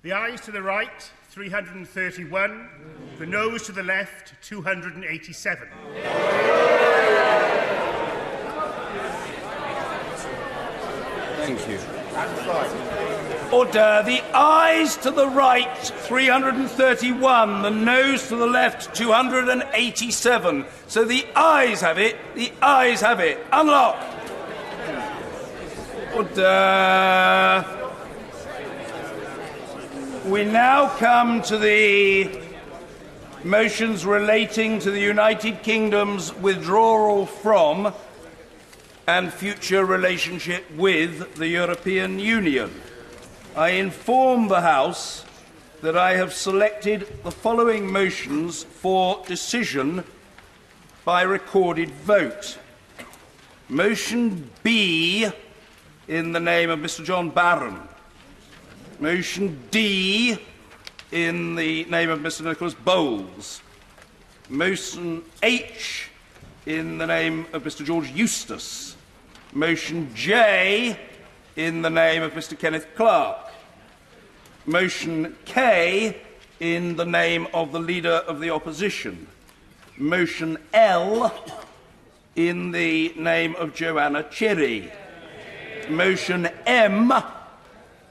The ayes to the right, 331. The noes to the left, 287. Thank you. Order. The ayes to the right, 331. The noes to the left, 287. So the ayes have it. The ayes have it. Unlock. Order. We now come to the motions relating to the United Kingdom's withdrawal from and future relationship with the European Union. I inform the House that I have selected the following motions for decision by recorded vote. Motion B, in the name of Mr. John Barron. Motion D, in the name of Mr. Nicholas Bowles. Motion H, in the name of Mr. George Eustace. Motion J, in the name of Mr. Kenneth Clarke. Motion K, in the name of the Leader of the Opposition. Motion L, in the name of Joanna Cherry. Motion M,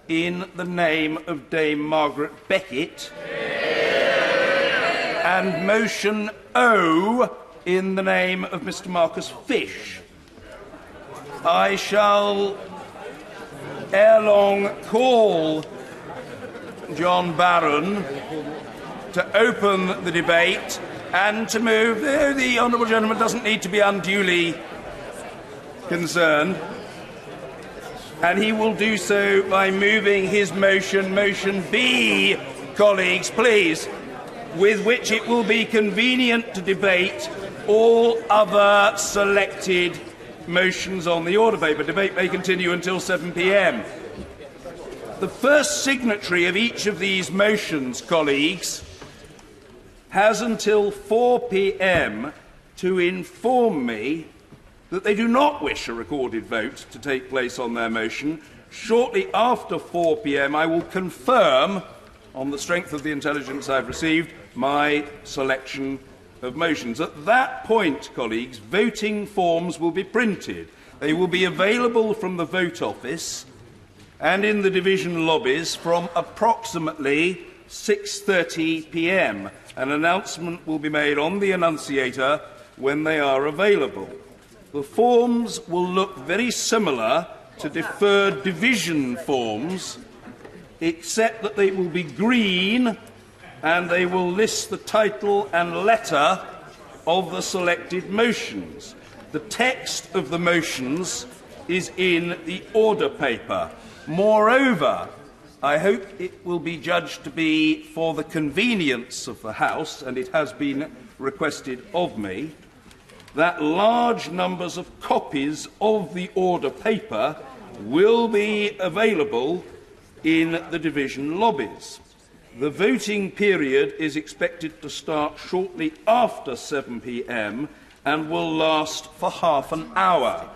in the name of Dame Margaret Beckett. And motion O, in the name of Mr. Marcus Fish. I shall ere long call John Barron to open the debate and to move. The honourable gentleman doesn't need to be unduly concerned. And he will do so by moving his motion, motion B, colleagues, please, with which it will be convenient to debate all other selected motions on the order paper. Debate may continue until 7 p.m. The first signatory of each of these motions, colleagues, has until 4 p.m. to inform me that they do not wish a recorded vote to take place on their motion. Shortly after 4 p.m, I will confirm, on the strength of the intelligence I've received, my selection of motions. At that point, colleagues, voting forms will be printed. They will be available from the vote office and in the division lobbies from approximately 6:30 p.m. An announcement will be made on the annunciator when they are available. The forms will look very similar to deferred division forms, except that they will be green and they will list the title and letter of the selected motions. The text of the motions is in the order paper. Moreover, I hope it will be judged to be for the convenience of the House, and it has been requested of me, that large numbers of copies of the order paper will be available in the division lobbies. The voting period is expected to start shortly after 7 p.m. and will last for half an hour.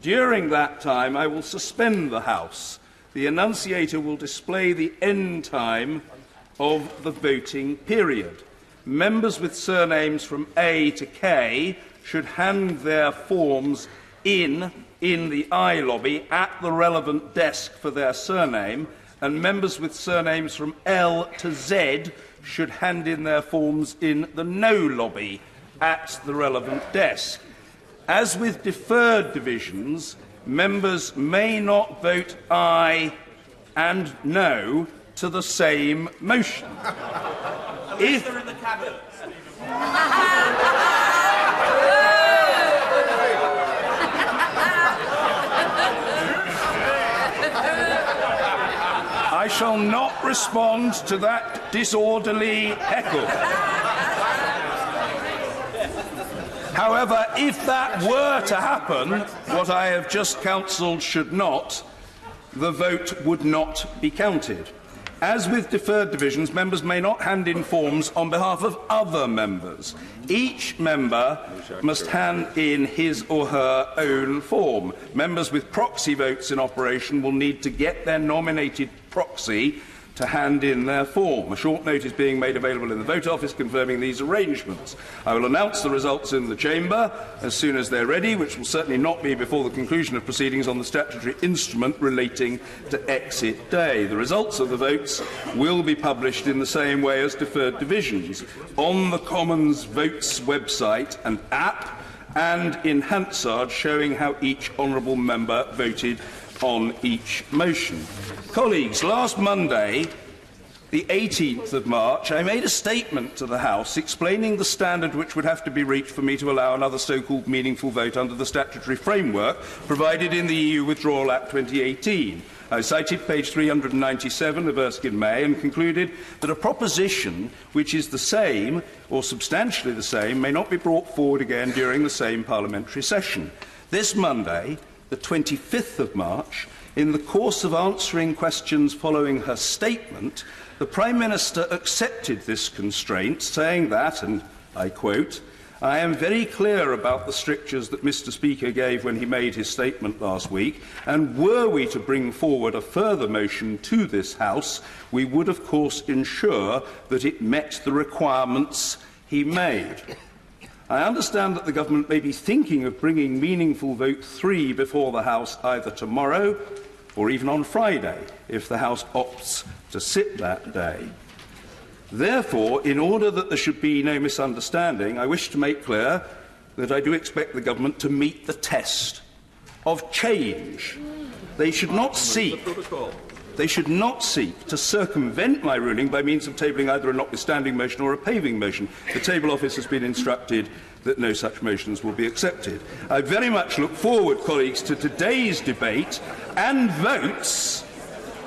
During that time, I will suspend the House. The annunciator will display the end time of the voting period. Members with surnames from A to K should hand their forms in the I lobby at the relevant desk for their surname, and members with surnames from L to Z should hand in their forms in the no lobby at the relevant desk. As with deferred divisions, members may not vote aye and no to the same motion. If they're in the cabinet. I shall not respond to that disorderly heckle. However, if that were to happen, what I have just counselled should not, the vote would not be counted. As with deferred divisions, members may not hand in forms on behalf of other members. Each member must hand in his or her own form. Members with proxy votes in operation will need to get their nominated proxy to hand in their form. A short note is being made available in the vote office confirming these arrangements. I will announce the results in the chamber as soon as they're ready, which will certainly not be before the conclusion of proceedings on the statutory instrument relating to exit day. The results of the votes will be published in the same way as deferred divisions on the Commons Votes website and app, and in Hansard, showing how each honourable member voted on each motion. Colleagues, last Monday, the 18th of March, I made a statement to the House explaining the standard which would have to be reached for me to allow another so-called meaningful vote under the statutory framework provided in the EU Withdrawal Act 2018. I cited page 397 of Erskine May and concluded that a proposition which is the same or substantially the same may not be brought forward again during the same parliamentary session. This Monday, the 25th of March, in the course of answering questions following her statement, the Prime Minister accepted this constraint, saying that, and I quote, "I am very clear about the strictures that Mr. Speaker gave when he made his statement last week, and were we to bring forward a further motion to this House, we would of course ensure that it met the requirements he made." I understand that the Government may be thinking of bringing meaningful vote 3 before the House either tomorrow or even on Friday, if the House opts to sit that day. Therefore, in order that there should be no misunderstanding, I wish to make clear that I do expect the Government to meet the test of change. They should not seek to circumvent my ruling by means of tabling either a notwithstanding motion or a paving motion. The Table Office has been instructed that no such motions will be accepted. I very much look forward, colleagues, to today's debate and votes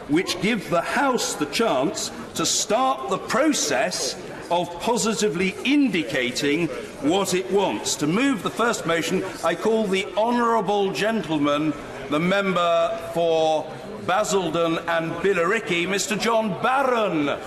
which give the House the chance to start the process of positively indicating what it wants. To move the first motion, I call the honourable gentleman, the member for Basildon and Billericay, Mr. John Barron.